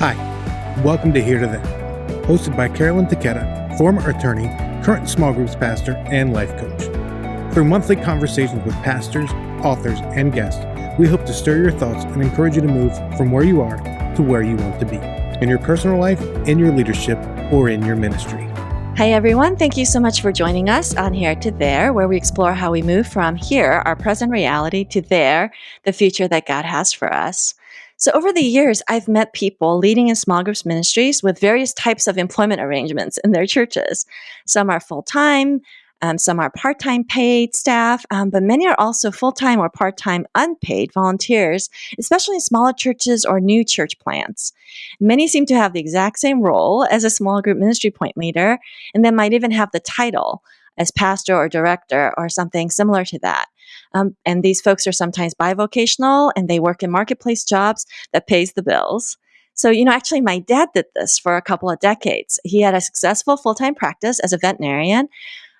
Hi, welcome to Here to There, hosted by Carolyn Taketa, former attorney, current small groups pastor, and life coach. Through monthly conversations with pastors, authors, and guests, we hope to stir your thoughts and encourage you to move from where you are to where you want to be, in your personal life, in your leadership, or in your ministry. Hi, everyone. Thank you so much for joining us on Here to There, where we explore how we move from here, our present reality, to there, the future that God has for us. So over the years, I've met people leading in small groups ministries with various types of employment arrangements in their churches. Some are full-time, some are part-time paid staff, but many are also full-time or part-time unpaid volunteers, especially in smaller churches or new church plants. Many seem to have the exact same role as a small group ministry point leader, and they might even have the title as pastor or director or something similar to that. And these folks are sometimes bivocational, and they work in marketplace jobs that pays the bills. So, actually my dad did this for a couple of decades. He had a successful full-time practice as a veterinarian.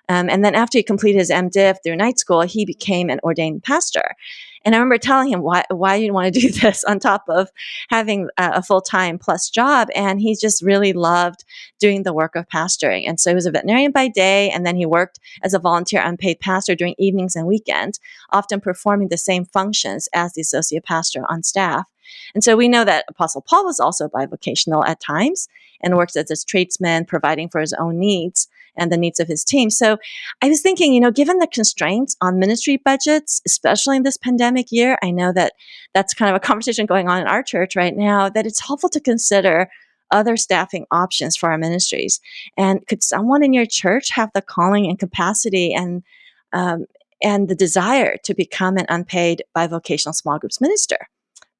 And then after he completed his MDiv through night school, he became an ordained pastor. And I remember telling him why you didn't want to do this on top of having a full-time plus job. And he just really loved doing the work of pastoring. And so he was a veterinarian by day, and then he worked as a volunteer unpaid pastor during evenings and weekends, often performing the same functions as the associate pastor on staff. And so we know that Apostle Paul was also bivocational at times and works as a tradesman, providing for his own needs and the needs of his team. So I was thinking, given the constraints on ministry budgets, especially in this pandemic year, I know that that's kind of a conversation going on in our church right now, that it's helpful to consider other staffing options for our ministries. And could someone in your church have the calling and capacity and the desire to become an unpaid bivocational small groups minister?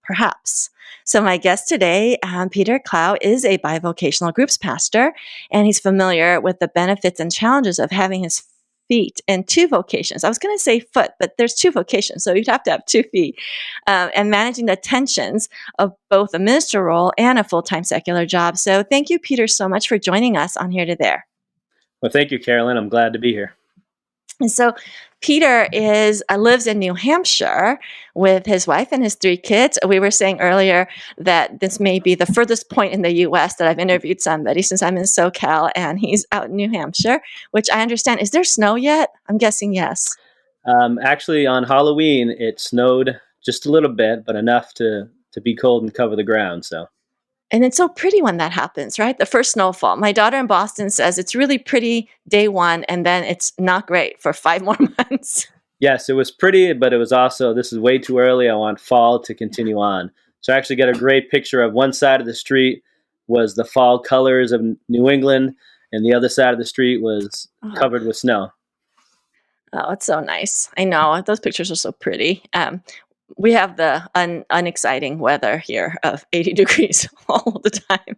Perhaps. So my guest today, Peter Clow, is a bivocational groups pastor, and he's familiar with the benefits and challenges of having his feet in two vocations. I was going to say foot, but there's two vocations, so you'd have to have 2 feet, and managing the tensions of both a minister role and a full-time secular job. So thank you, Peter, so much for joining us on Here to There. Well, thank you, Carolyn. I'm glad to be here. And so Peter lives in New Hampshire with his wife and his 3 kids. We were saying earlier that this may be the furthest point in the U.S. that I've interviewed somebody, since I'm in SoCal and he's out in New Hampshire, which I understand. Is there snow yet? I'm guessing yes. Actually, on Halloween, it snowed just a little bit, but enough to be cold and cover the ground. And it's so pretty when that happens, right? The first snowfall. My daughter in Boston says it's really pretty day 1, and then it's not great for 5 more months. Yes, it was pretty, but it was also, this is way too early. I want fall to continue on. So I actually got a great picture of one side of the street was the fall colors of New England, and the other side of the street was covered with snow. Oh, it's so nice. I know. Those pictures are so pretty. We have the unexciting weather here of 80 degrees all the time.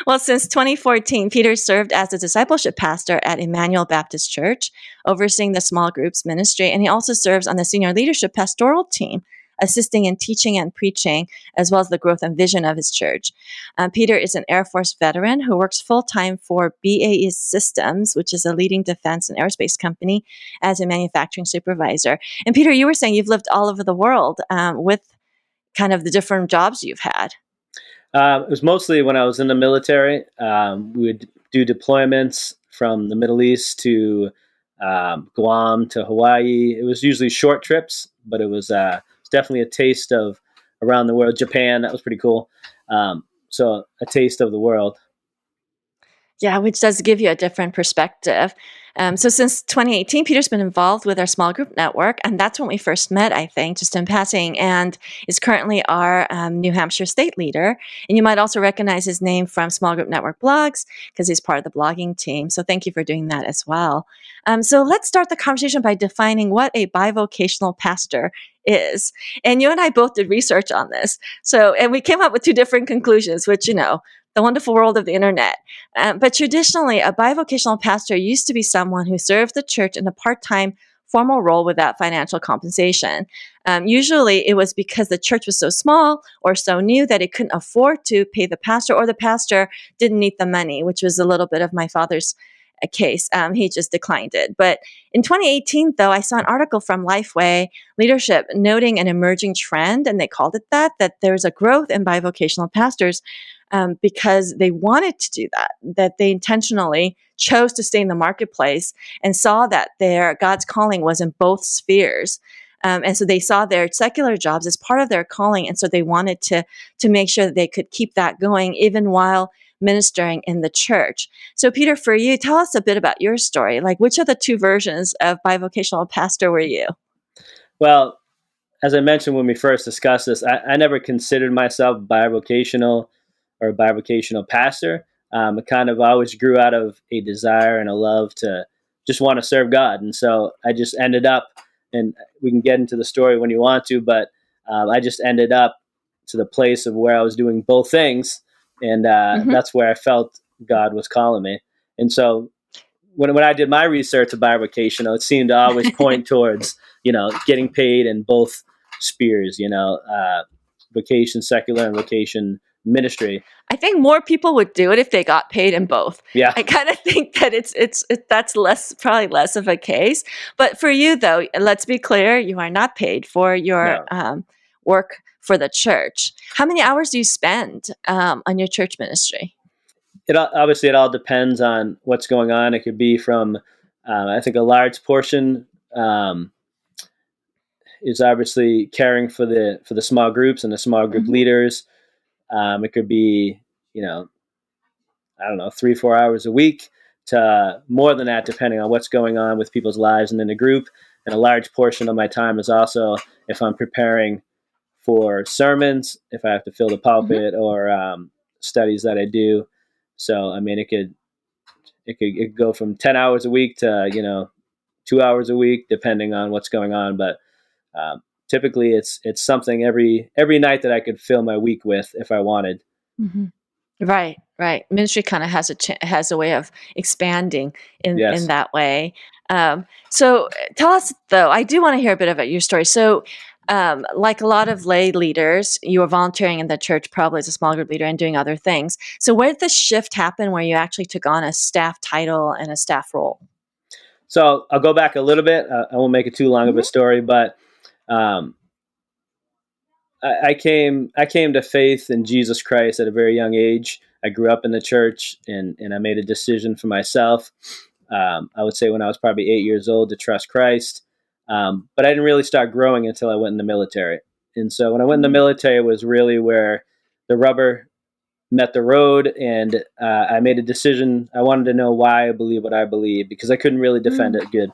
Well, since 2014, Peter served as a discipleship pastor at Emmanuel Baptist Church, overseeing the small groups ministry, and he also serves on the Senior Leadership Pastoral team, assisting in teaching and preaching, as well as the growth and vision of his church. Peter is an Air Force veteran who works full-time for BAE Systems, which is a leading defense and aerospace company, as a manufacturing supervisor. And Peter, you were saying you've lived all over the world with kind of the different jobs you've had. It was mostly when I was in the military. We would do deployments from the Middle East to Guam to Hawaii. It was usually short trips, but it was definitely a taste of around the world. Japan, that was pretty cool. So a taste of the world. Yeah, which does give you a different perspective. So since 2018, Peter's been involved with our small group network, and that's when we first met, I think, just in passing, and is currently our New Hampshire State Leader. And you might also recognize his name from Small Group Network blogs because he's part of the blogging team. So thank you for doing that as well. So let's start the conversation by defining what a bivocational pastor is. And you and I both did research on this. And we came up with 2 different conclusions, which, the wonderful world of the internet. But traditionally, a bivocational pastor used to be someone who served the church in a part-time formal role without financial compensation. Usually it was because the church was so small or so new that it couldn't afford to pay the pastor, or the pastor didn't need the money, which was a little bit of my father's case. He just declined it. But in 2018, though, I saw an article from Lifeway Leadership noting an emerging trend, and they called it that there's a growth in bivocational pastors because they wanted to do that they intentionally chose to stay in the marketplace and saw that God's calling was in both spheres. And so they saw their secular jobs as part of their calling. And so they wanted to make sure that they could keep that going even while ministering in the church. So Peter, for you, tell us a bit about your story. Like, which of the two versions of bivocational pastor were you? Well, as I mentioned when we first discussed this, I never considered myself bivocational or a bivocational pastor. It kind of always grew out of a desire and a love to just want to serve God. And so I just ended up, and we can get into the story when you want to, but I just ended up to the place of where I was doing both things. And that's where I felt God was calling me. And so when I did my research of bivocational, it seemed to always point towards, getting paid in both spheres, vocation secular and vocation ministry. I think more people would do it if they got paid in both. Yeah. I kind of think that that's probably less of a case. But for you, though, let's be clear, you are not paid for your work for the church. How many hours do you spend on your church ministry? It all depends on what's going on. It could be from, I think, a large portion is obviously caring for the small groups and the small group leaders. It could be, 3-4 hours a week to more than that, depending on what's going on with people's lives and in the group. And a large portion of my time is also if I'm preparing for sermons, if I have to fill the pulpit or studies that I do. So, I mean, it could go from 10 hours a week to, 2 hours a week, depending on what's going on. But typically it's something every night that I could fill my week with if I wanted. Mm-hmm. Right. Ministry kind of has a way of expanding in that way. So tell us, though, I do want to hear a bit about your story. So like a lot of lay leaders, you were volunteering in the church probably as a small group leader and doing other things. So where did the shift happen where you actually took on a staff title and a staff role? So I'll go back a little bit. I won't make it too long of a story, but I came to faith in Jesus Christ at a very young age. I grew up in the church, and I made a decision for myself. I would say when I was probably 8 years old to trust Christ. But I didn't really start growing until I went in the military. And so when I went in the military, it was really where the rubber met the road, and I made a decision. I wanted to know why I believe what I believe, because I couldn't really defend it good.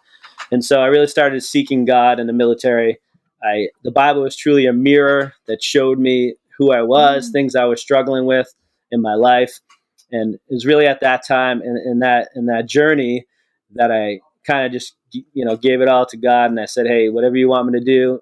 And so I really started seeking God in the military. The Bible was truly a mirror that showed me who I was, things I was struggling with in my life. And it was really at that time in that journey that I kind of just, gave it all to God. And I said, hey, whatever you want me to do,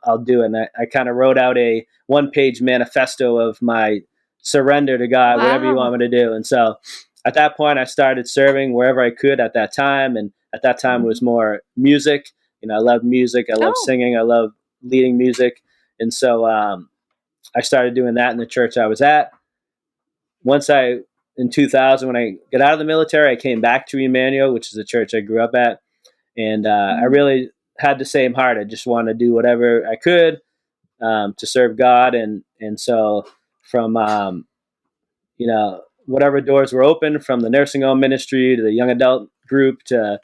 I'll do it. And I kind of wrote out a 1-page manifesto of my surrender to God, whatever you want me to do. And so at that point, I started serving wherever I could at that time. And at that time, it was more music. I love music. I love singing. I love leading music. And so I started doing that in the church I was at. In 2000, when I got out of the military, I came back to Emmanuel, which is the church I grew up at. And I really had the same heart. I just wanted to do whatever I could to serve God. And so from, whatever doors were open, from the nursing home ministry to the young adult group to,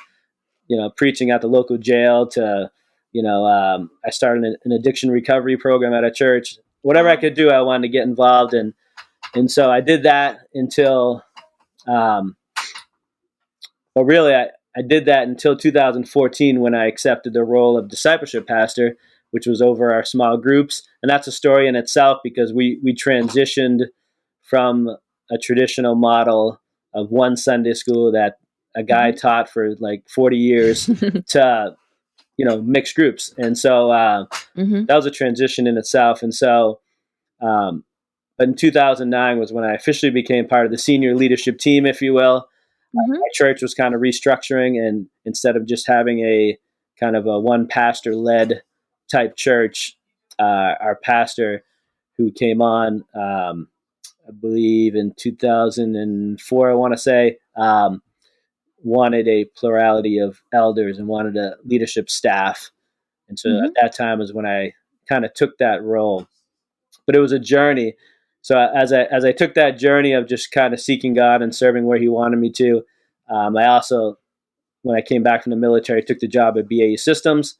preaching at the local jail to, I started an addiction recovery program at a church. Whatever I could do, I wanted to get involved in. And so I did that until, I did that until 2014 when I accepted the role of Discipleship Pastor, which was over our small groups. And that's a story in itself, because we transitioned from a traditional model of one Sunday school that a guy taught for like 40 years to, mixed groups. And so that was a transition in itself. And so, but in 2009 was when I officially became part of the senior leadership team, if you will. My church was kind of restructuring, and instead of just having a kind of a one pastor led type church, our pastor who came on, I believe in 2004, I want to say, wanted a plurality of elders and wanted a leadership staff. And so at that time was when I kind of took that role. But it was a journey. So as I took that journey of just kind of seeking God and serving where He wanted me to, I also, when I came back from the military, took the job at BAE Systems,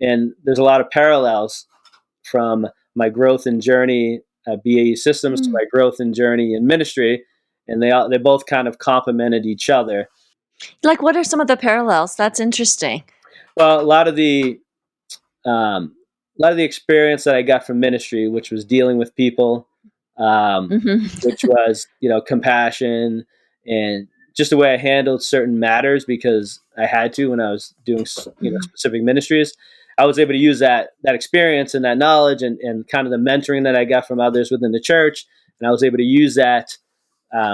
and there's a lot of parallels from my growth and journey at BAE Systems to my growth and journey in ministry, and they both kind of complemented each other. Like, what are some of the parallels? That's interesting. Well, a lot of the experience that I got from ministry, which was dealing with people, which was, compassion and just the way I handled certain matters because I had to when I was doing, specific ministries. I was able to use that experience and that knowledge and kind of the mentoring that I got from others within the church. And I was able to use that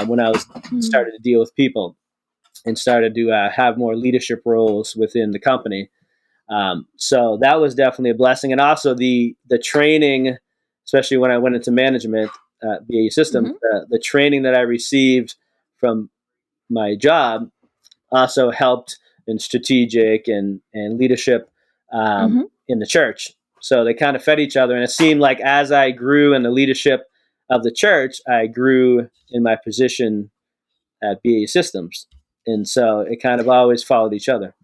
when I was started to deal with people and started to have more leadership roles within the company. So that was definitely a blessing. And also the training, especially when I went into management at BAE Systems, the training that I received from my job also helped in strategic and leadership in the church. So they kind of fed each other. And it seemed like as I grew in the leadership of the church, I grew in my position at BAE Systems. And so it kind of always followed each other.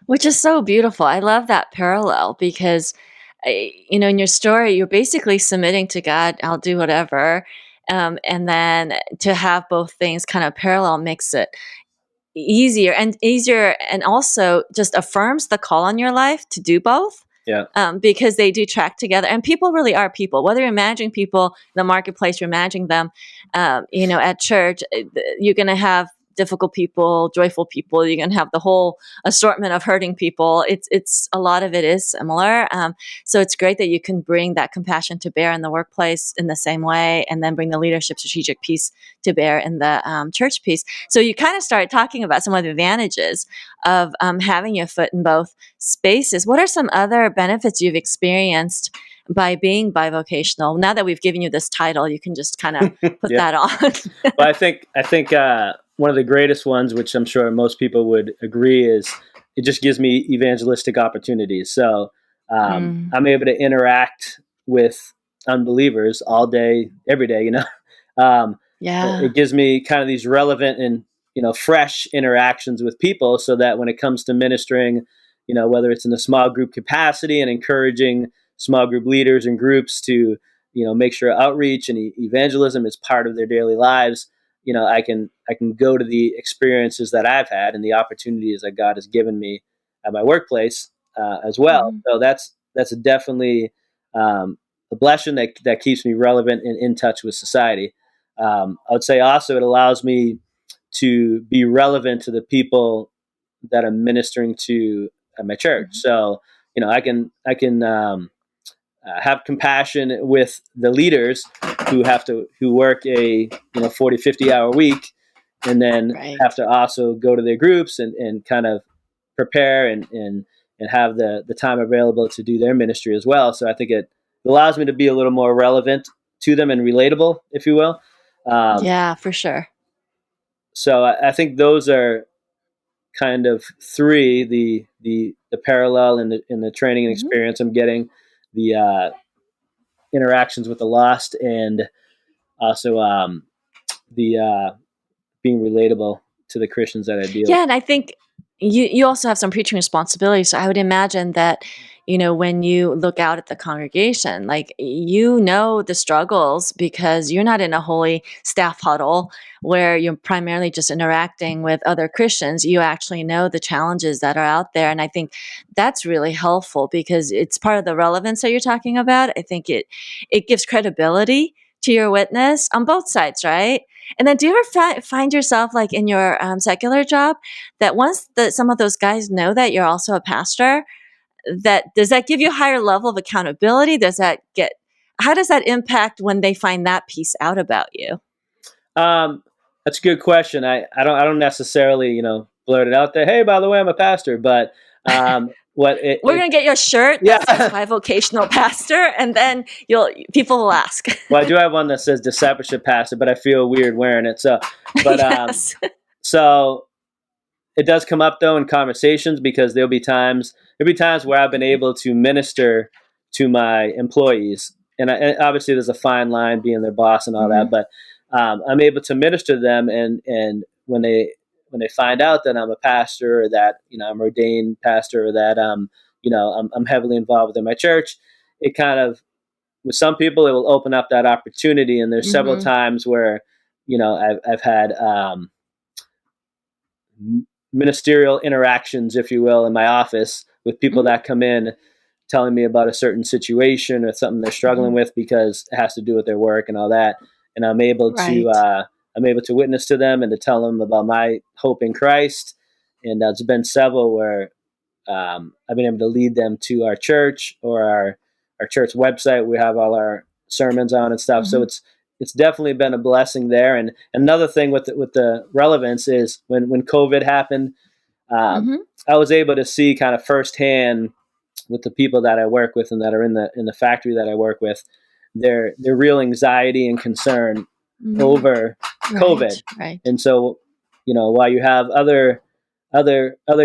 Which is so beautiful. I love that parallel because, in your story, you're basically submitting to God, I'll do whatever. And then to have both things kind of parallel makes it easier and also just affirms the call on your life to do both. Yeah. Because they do track together, and people really are people. Whether you're managing people in the marketplace, you're managing them, at church, you're going to have difficult people, joyful people. You're going to have the whole assortment of hurting people. It's a lot of it is similar. So it's great that you can bring that compassion to bear in the workplace in the same way, and then bring the leadership strategic piece to bear in the church piece. So you kind of started talking about some of the advantages of having your foot in both spaces. What are some other benefits you've experienced by being bivocational? Now that we've given you this title, you can just kind of put that on. Well, I think one of the greatest ones, which I'm sure most people would agree, is it just gives me evangelistic opportunities. So I'm able to interact with unbelievers all day, every day. It gives me kind of these relevant and fresh interactions with people, so that when it comes to ministering, whether it's in a small group capacity and encouraging small group leaders and groups to make sure outreach and evangelism is part of their daily lives, I can go to the experiences that I've had and the opportunities that God has given me at my workplace as well. So that's definitely a blessing that keeps me relevant and in touch with society. I would say also it allows me to be relevant to the people that I'm ministering to at my church. So I can have compassion with the leaders who work a 40, 50-hour week, and then have to also go to their groups and kind of prepare and have the time available to do their ministry as well. So I think it allows me to be a little more relevant to them and relatable, if you will. Yeah, for sure. So I think those are kind of three: the parallel in the training and experience I'm getting, the interactions with the lost, and also the being relatable to the Christians that I deal with. Yeah, and I think you also have some preaching responsibility. So I would imagine that, when you look out at the congregation, like, the struggles because you're not in a holy staff huddle where you're primarily just interacting with other Christians. You actually know the challenges that are out there. And I think that's really helpful because it's part of the relevance that you're talking about. I think it gives credibility to your witness on both sides, right? And then do you ever find yourself, like in your secular job, that once some of those guys know that you're also a pastor, does that give you a higher level of accountability? How does that impact when they find that piece out about you? That's a good question. I don't necessarily, blurt it out there. Hey, by the way, I'm a pastor, but we're going to get you a shirt that says Bi-vocational Pastor, and then people will ask. Well, I do have one that says Discipleship Pastor, but I feel weird wearing it. So, but yes. So it does come up though in conversations, because there'll be times where I've been able to minister to my employees, and obviously there's a fine line being their boss and all that, but I'm able to minister to them, and when they find out that I'm a pastor, or that I'm an ordained pastor, or that I'm heavily involved within my church, it kind of, with some people, it will open up that opportunity. And there's several times where I've had ministerial interactions, if you will, in my office with people that come in telling me about a certain situation or something they're struggling with because it has to do with their work and all that. And I'm able to witness to them and to tell them about my hope in Christ. And there's been several where I've been able to lead them to our church or our church website. We have all our sermons on and stuff. So it's definitely been a blessing there. And another thing with the relevance is when COVID happened, I was able to see kind of firsthand with the people that I work with and that are in the factory that I work with, their real anxiety and concern over COVID. Right. And so, while you have other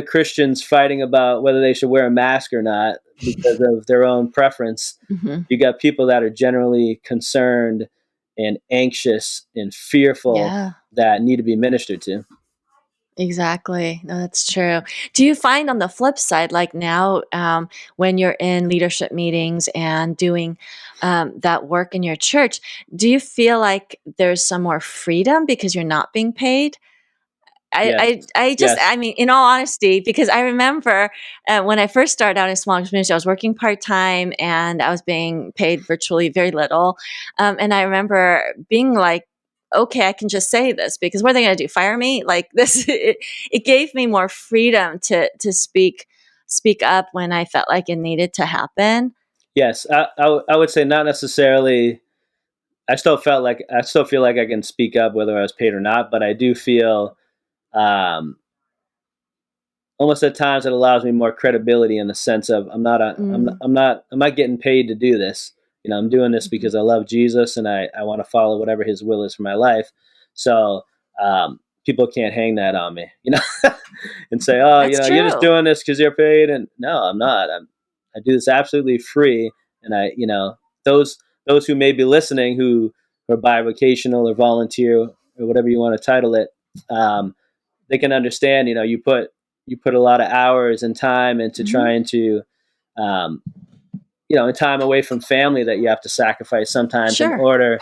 Christians fighting about whether they should wear a mask or not because of their own preference, you got people that are generally concerned and anxious and fearful that need to be ministered to. Exactly. No, that's true. Do you find on the flip side, like now, when you're in leadership meetings and doing that work in your church, do you feel like there's some more freedom because you're not being paid? I mean, in all honesty, because I remember when I first started out in small group ministry, I was working part-time and I was being paid virtually very little. And I remember being like, okay, I can just say this because what are they going to do? Fire me? Like this, it gave me more freedom to speak up when I felt like it needed to happen. Yes. I would say not necessarily. I still feel like I can speak up whether I was paid or not, but I do feel almost at times it allows me more credibility in the sense of I'm not getting paid to do this. I'm doing this because I love Jesus and I want to follow whatever his will is for my life. So people can't hang that on me, and say, oh, That's you're just true. doing this because you're paid. And no, I'm not. I do this absolutely free. And those who may be listening who are bi-vocational or volunteer or whatever you want to title it, they can understand, you put a lot of hours and time into trying to, and time away from family that you have to sacrifice sometimes in order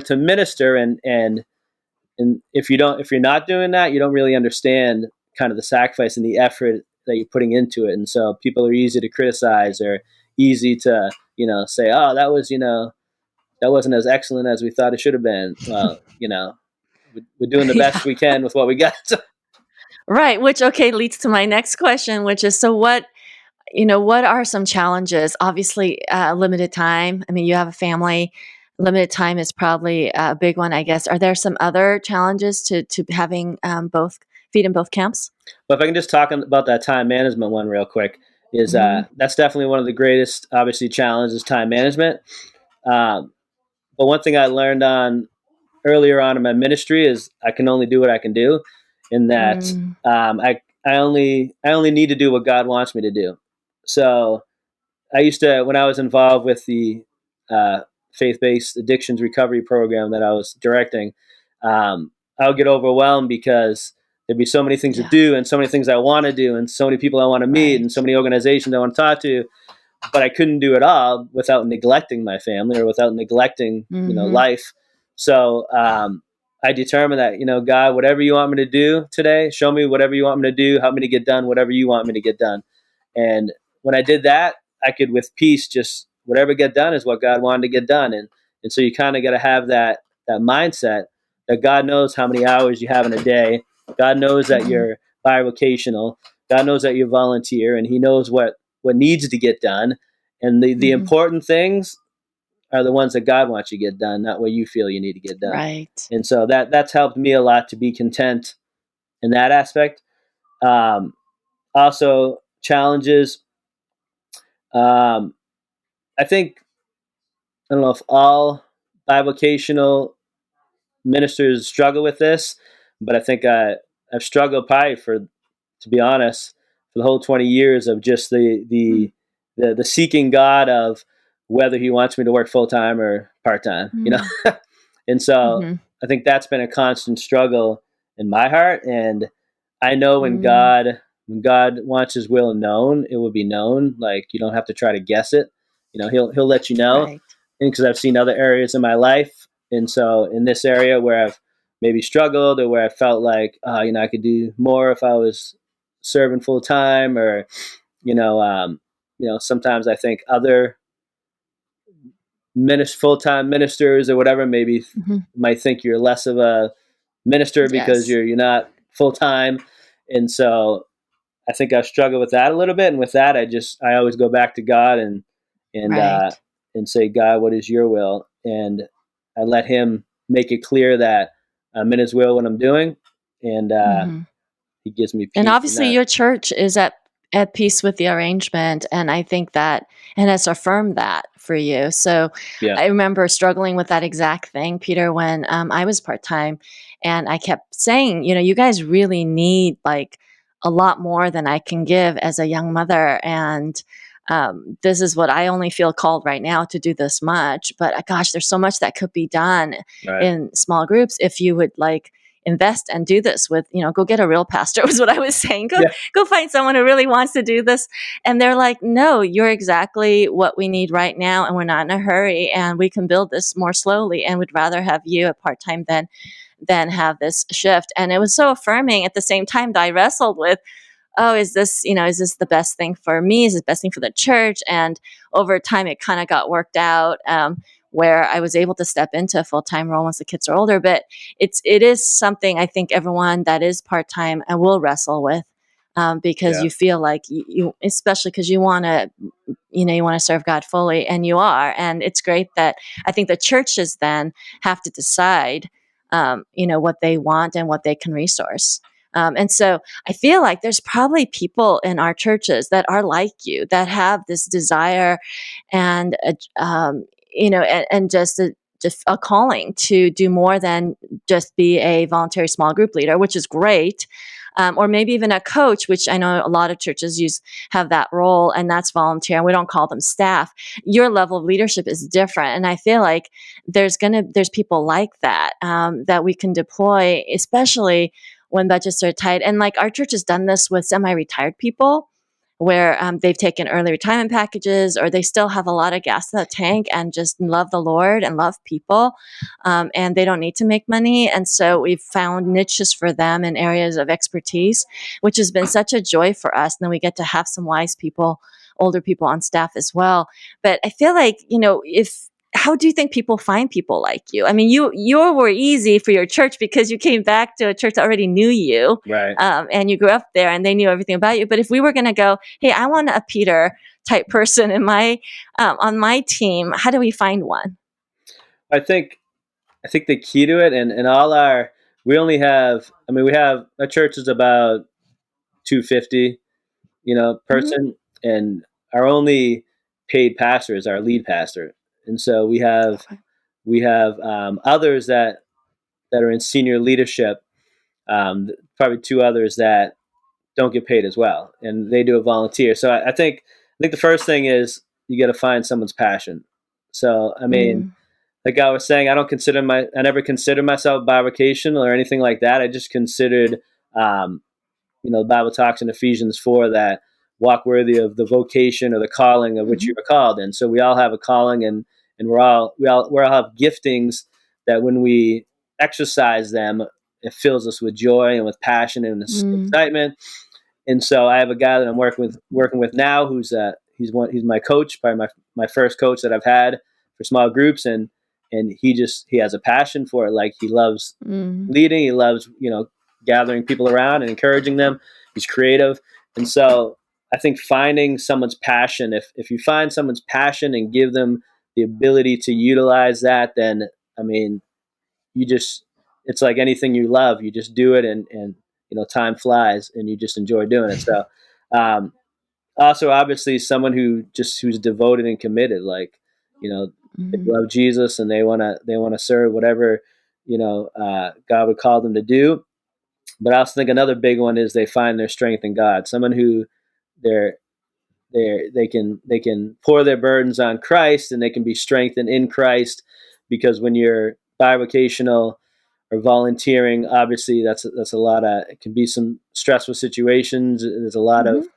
to minister. And if you're not doing that, you don't really understand kind of the sacrifice and the effort that you're putting into it. And so people are easy to criticize or easy to, say, oh, that wasn't as excellent as we thought it should have been. Well, we're doing the best we can with what we got. Right. Which, leads to my next question, which is, so what are some challenges? Obviously, limited time. I mean, you have a family. Limited time is probably a big one, I guess. Are there some other challenges to having both feet in both camps? Well, if I can just talk about that time management one real quick, is that's definitely one of the greatest, obviously, challenges, time management. But one thing I learned earlier on in my ministry is I can only do what I can do, in that I only need to do what God wants me to do. So I used to, when I was involved with the faith-based addictions recovery program that I was directing, I would get overwhelmed because there'd be so many things to do and so many things I want to do and so many people I want to meet and so many organizations I want to talk to, but I couldn't do it all without neglecting my family or without neglecting, life. So I determined that, God, whatever you want me to do today, show me whatever you want me to do, help me to get done whatever you want me to get done. And when I did that, I could, with peace, just whatever get done is what God wanted to get done. And so you kind of got to have that mindset that God knows how many hours you have in a day. God knows that you're bi-vocational. God knows that you volunteer, and he knows what needs to get done. And the important things are the ones that God wants you to get done, not what you feel you need to get done. Right. And so that's helped me a lot to be content in that aspect. Also, challenges. I think, I don't know if all bivocational ministers struggle with this, but I think I've struggled probably to be honest, for the whole 20 years of just the seeking God of whether he wants me to work full time or part time, And so Mm-hmm. I think that's been a constant struggle in my heart. And I know when Mm. God wants his will known, it will be known. Like, you don't have to try to guess it. He'll let you know. Right. And because I've seen other areas in my life. And so in this area where I've maybe struggled, or where I felt like, I could do more if I was serving full time, or, sometimes I think other full-time ministers or whatever maybe Mm-hmm. might think you're less of a minister because Yes. you're not full-time. And so I think I struggle with that a little bit. And with that, I always go back to God and Right. and say, God, what is your will? And I let him make it clear that I'm in his will, what I'm doing. And Mm-hmm. he gives me And peace in obviously, that. your church is at peace with the arrangement, and I think that and has affirmed that for you. So, Yeah. I remember struggling with that exact thing, Peter, when I was part time, and I kept saying, you guys really need like a lot more than I can give as a young mother, and this is what I only feel called right now to do this much. But gosh, there's so much that could be done Right. in small groups if you would like invest and do this with, go get a real pastor was what I was saying. Go find someone who really wants to do this. And they're like, no, you're exactly what we need right now. And we're not in a hurry, and we can build this more slowly, and we'd rather have you at part-time than have this shift. And it was so affirming at the same time that I wrestled with, oh, is this the best thing for me? Is this the best thing for the church? And over time, it kind of got worked out where I was able to step into a full-time role once the kids are older. But it is something I think everyone that is part-time will wrestle with because Yeah. you feel like you especially because you want to, you want to serve God fully, and you are. And it's great that I think the churches then have to decide, what they want and what they can resource. And so I feel like there's probably people in our churches that are like you, that have this desire and, and just a calling to do more than just be a voluntary small group leader, which is great. Or maybe even a coach, which I know a lot of churches have that role, and that's volunteer, and we don't call them staff. Your level of leadership is different, and I feel like there's people like that that we can deploy, especially when budgets are tight. And like our church has done this with semi-retired people, where they've taken early retirement packages, or they still have a lot of gas in the tank and just love the Lord and love people, and they don't need to make money. And so we've found niches for them in areas of expertise, which has been such a joy for us. And then we get to have some wise people, older people on staff as well. But I feel like, how do you think people find people like you? I mean, you were easy for your church because you came back to a church that already knew you, Right. and you grew up there, and they knew everything about you. But if we were going to go, hey, I want a Peter type person in my on my team, how do we find one? I think the key to it, and we only have, our church is about 250, Mm-hmm. person, and our only paid pastor is our lead pastor. And so we have Okay. others that are in senior leadership, probably two others that don't get paid as well, and they do a volunteer. So I think the first thing is you got to find someone's passion. So like I was saying, I never considered myself bivocational or anything like that. I just considered, the Bible talks in Ephesians 4 that walk worthy of the vocation or the calling of which Mm-hmm. you are called. And so we all have a calling, and we all have giftings that when we exercise them, it fills us with joy and with passion and Mm-hmm. excitement. And so I have a guy that I'm working with now who's he's my coach, probably my first coach that I've had for small groups, and he has a passion for it. Like, he loves Mm-hmm. leading, he loves gathering people around and encouraging them. He's creative, and so I think finding someone's passion. If you find someone's passion and give them the ability to utilize that, then you just it's like anything you love. You just do it, and time flies, and you just enjoy doing it. So, also obviously someone who's devoted and committed, like, they Mm-hmm. love Jesus and they want to serve whatever God would call them to do. But I also think another big one is they find their strength in God. Someone who their they can pour their burdens on Christ, and they can be strengthened in Christ, because when you're bivocational or volunteering, obviously that's a lot of, it can be some stressful situations. There's a lot of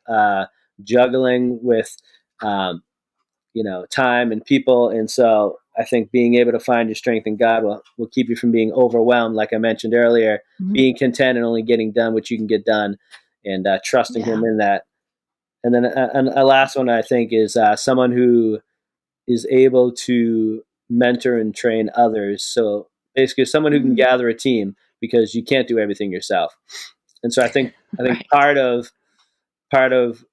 juggling with time and people, and so I think being able to find your strength in God will keep you from being overwhelmed, like I mentioned earlier. Being content and only getting done what you can get done, and trusting Him in that. And then a last one, I think, is someone who is able to mentor and train others. So basically, someone who can gather a team, because you can't do everything yourself. And so I think Right. part of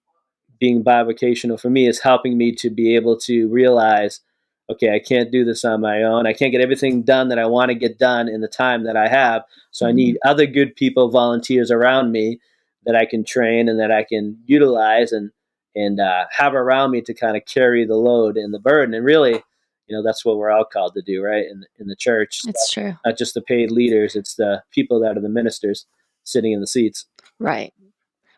being bivocational for me is helping me to be able to realize, okay, I can't do this on my own. I can't get everything done that I want to get done in the time that I have. So I need other good people, volunteers around me that I can train and that I can utilize and have around me to kind of carry the load and the burden. And really, that's what we're all called to do, right? In the church, It's true. not just the paid leaders, it's the people that are the ministers sitting in the seats. Right.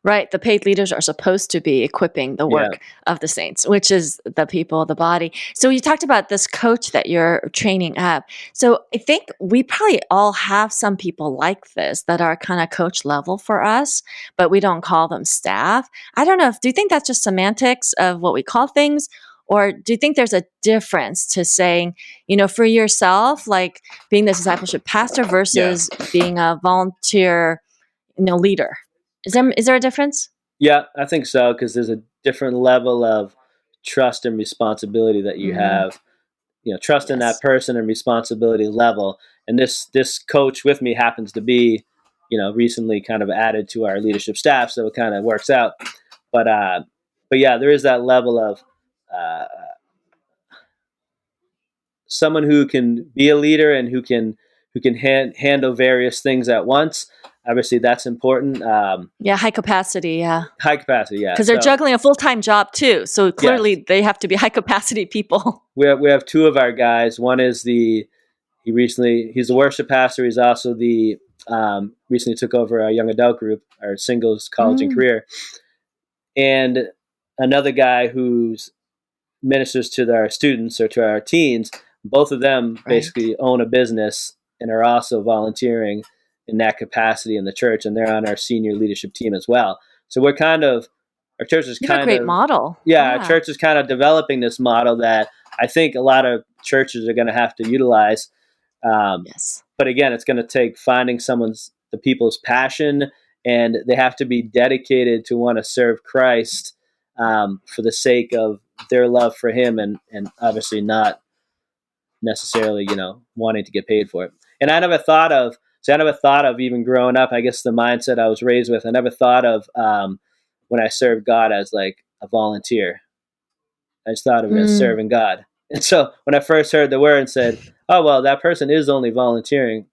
Right. The paid leaders are supposed to be equipping the work of the saints, which is the people, the body. So you talked about this coach that you're training up. So I think we probably all have some people like this that are kind of coach level for us, but we don't call them staff. I don't know. Do you think that's just semantics of what we call things? Or do you think there's a difference to saying, for yourself, like being the discipleship pastor versus being a volunteer, leader? Is there a difference? Yeah, I think so, because there's a different level of trust and responsibility that you have. Trust in that Yes. person and responsibility level. And this coach with me happens to be, recently kind of added to our leadership staff, so it kind of works out. But yeah, there is that level of someone who can be a leader and who can handle various things at once. Obviously, that's important. High capacity, yeah. High capacity, yeah. Because they're juggling a full-time job too, so clearly Yes. they have to be high capacity people. We have two of our guys. One is he's the worship pastor. He's also recently took over our young adult group, our singles, college, and career. And another guy who's ministers to our students or to our teens. Both of them basically own a business and are also volunteering in that capacity in the church, and they're on our senior leadership team as well. So we're our church is a great model. Yeah, our church is kind of developing this model that I think a lot of churches are going to have to utilize. Yes. But again, it's going to take finding the people's passion, and they have to be dedicated to want to serve Christ for the sake of their love for Him, and obviously not necessarily, wanting to get paid for it. And I never thought of even growing up, I guess the mindset I was raised with, I never thought of when I served God as like a volunteer. I just thought of it as serving God. And so when I first heard the word and said, oh, well, that person is only volunteering,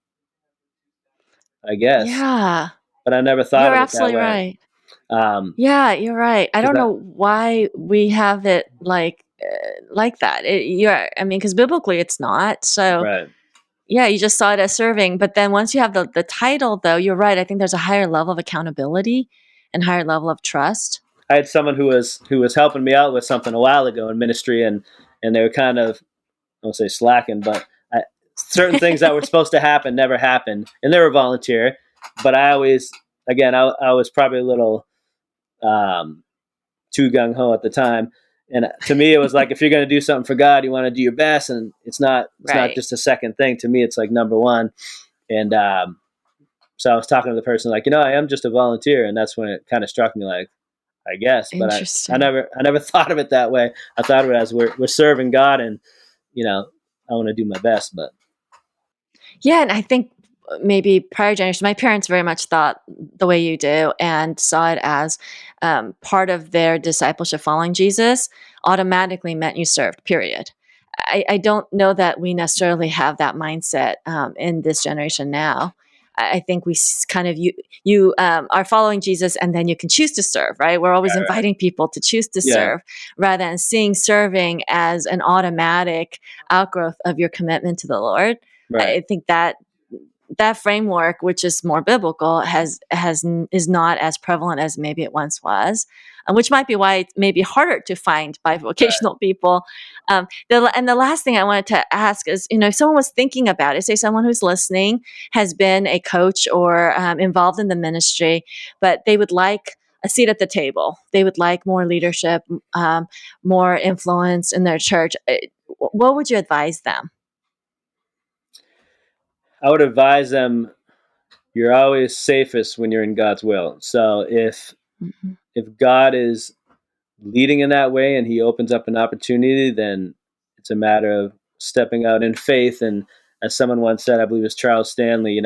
I guess. Yeah. But I never thought You're of it absolutely that way. right. Yeah, you're right. I don't know why we have it like that. Because biblically it's not. So Right. yeah, you just saw it as serving. But then once you have the title, though, you're right. I think there's a higher level of accountability and higher level of trust. I had someone who was helping me out with something a while ago in ministry, and they were kind of, I won't say slacking, but certain things that were supposed to happen never happened, and they were volunteer. But I always, again, I was probably a little too gung ho at the time, and to me it was like, if you're going to do something for God, you want to do your best, and it's not just a second thing. To me, it's like number one. And so I was talking to the person like, I am just a volunteer, and that's when it kind of struck me like, I guess, but I never thought of it that way. I thought of it as we're serving God, and I want to do my best. But yeah, and I think maybe prior generations, my parents very much thought the way you do and saw it as part of their discipleship. Following Jesus automatically meant you served, period. I don't know that we necessarily have that mindset in this generation now. I think we kind of you are following Jesus, and then you can choose to serve, right? We're always inviting people to choose to serve, rather than seeing serving as an automatic outgrowth of your commitment to the Lord. Right. I think that that framework, which is more biblical, is not as prevalent as maybe it once was, which might be why it may be harder to find bivocational people. The last thing I wanted to ask is, if someone was thinking about it, say someone who's listening has been a coach or involved in the ministry, but they would like a seat at the table. They would like more leadership, more influence in their church. What would you advise them? I would advise them, you're always safest when you're in God's will. So if God is leading in that way and he opens up an opportunity, then it's a matter of stepping out in faith. And as someone once said, I believe it's Charles Stanley,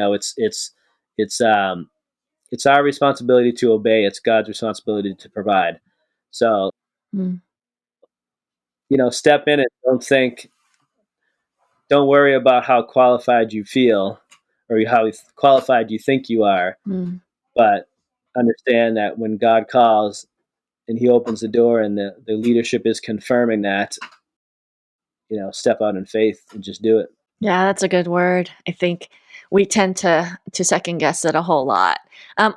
it's our responsibility to obey. It's God's responsibility to provide. So, step in and don't worry about how qualified you feel or how qualified you think you are, but understand that when God calls and he opens the door and the leadership is confirming that, step out in faith and just do it. Yeah, that's a good word. I think we tend to second guess it a whole lot.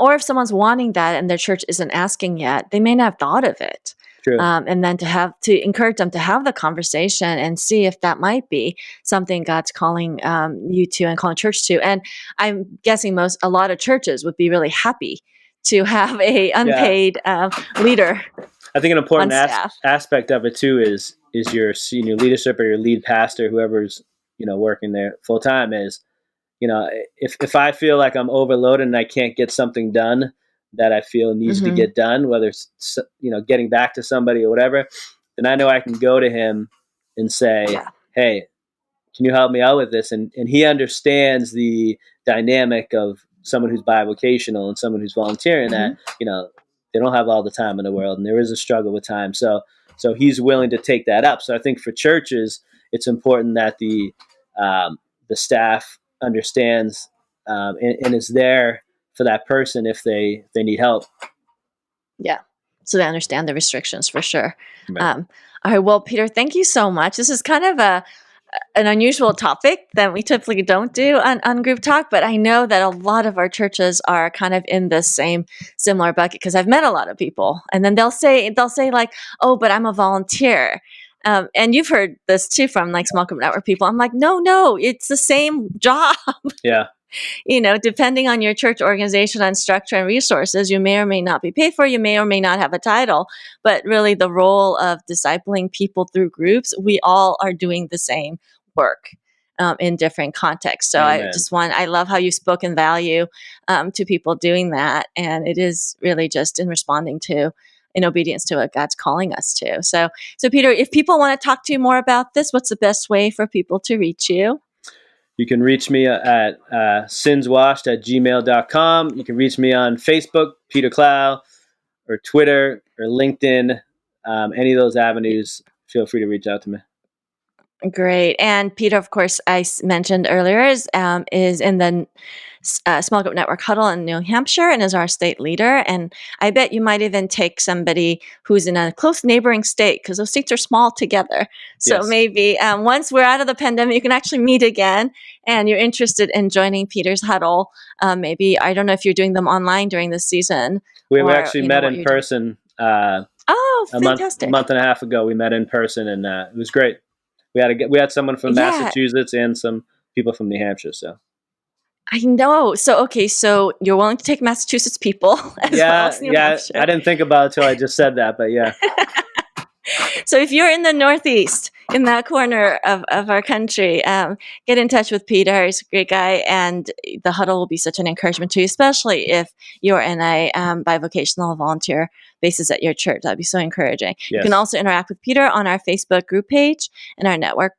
Or if someone's wanting that and their church isn't asking yet, they may not have thought of it. True. And then to encourage them to have the conversation and see if that might be something God's calling you to and calling church to. And I'm guessing a lot of churches would be really happy to have a unpaid leader. I think an important aspect of it too is your senior leadership or your lead pastor, whoever's working there full time, is if I feel like I'm overloaded and I can't get something done that I feel needs to get done, whether it's getting back to somebody or whatever, then I know I can go to him and say, hey, can you help me out with this? And he understands the dynamic of someone who's bivocational and someone who's volunteering, that they don't have all the time in the world and there is a struggle with time. So he's willing to take that up. So I think for churches, it's important that the staff understands and is there for that person if they need help. Yeah. So they understand the restrictions for sure. Right. All right. Well, Peter, thank you so much. This is kind of an unusual topic that we typically don't do on Group Talk, but I know that a lot of our churches are kind of in this same similar bucket, because I've met a lot of people, and then they'll say like, oh, but I'm a volunteer. And you've heard this too from like small group network people. I'm like, no, it's the same job. Yeah. Depending on your church organization and structure and resources, you may or may not be paid for, you may or may not have a title, but really the role of discipling people through groups, we all are doing the same work in different contexts. So Amen. I love how you spoke in value to people doing that. And it is really just in responding to, in obedience to what God's calling us to. So Peter, if people want to talk to you more about this, what's the best way for people to reach you? You can reach me at sinswashed@gmail.com. You can reach me on Facebook, Peter Clow, or Twitter, or LinkedIn. Any of those avenues, feel free to reach out to me. Great. And Peter, of course, I mentioned earlier, is in the small group network huddle in New Hampshire and is our state leader. And I bet you might even take somebody who's in a close neighboring state, because those states are small together. So maybe once we're out of the pandemic, you can actually meet again, and you're interested in joining Peter's huddle. Maybe, I don't know if you're doing them online during this season. We actually met in person. Fantastic. A month and a half ago, we met in person, and it was great. We had someone from Massachusetts and some people from New Hampshire. So I know. So you're willing to take Massachusetts people as well as New Hampshire. I didn't think about it until I just said that, but yeah. So if you're in the Northeast, in that corner of our country, get in touch with Peter. He's a great guy, and the huddle will be such an encouragement to you, especially if you're in a bivocational volunteer basis at your church. That'd be so encouraging. Yes. You can also interact with Peter on our Facebook group page and our network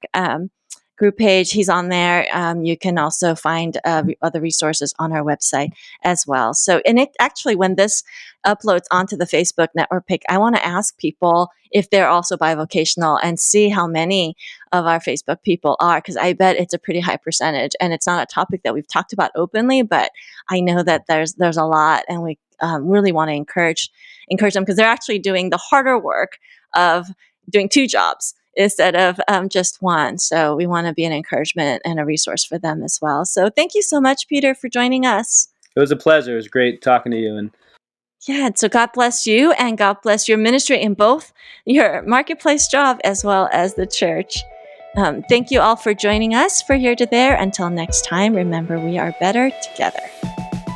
group page. He's on there. You can also find other resources on our website as well. So, and it actually, when this uploads onto the Facebook network page, I want to ask people if they're also bivocational and see how many of our Facebook people are, because I bet it's a pretty high percentage, and it's not a topic that we've talked about openly, but I know that there's a lot, and we really want to encourage them, because they're actually doing the harder work of doing two jobs instead of just one. So we want to be an encouragement and a resource for them as well. So thank you so much, Peter, for joining us. It was a pleasure. It was great talking to you. And so God bless you, and God bless your ministry in both your marketplace job as well as the church. Thank you all for joining us for Here to There. Until next time, remember, we are better together.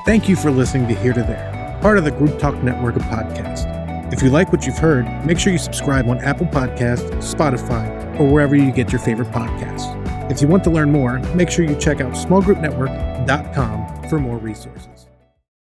Thank you for listening to Here to There, part of the Group Talk network of podcasts. If you like what you've heard, make sure you subscribe on Apple Podcasts, Spotify, or wherever you get your favorite podcasts. If you want to learn more, make sure you check out smallgroupnetwork.com for more resources.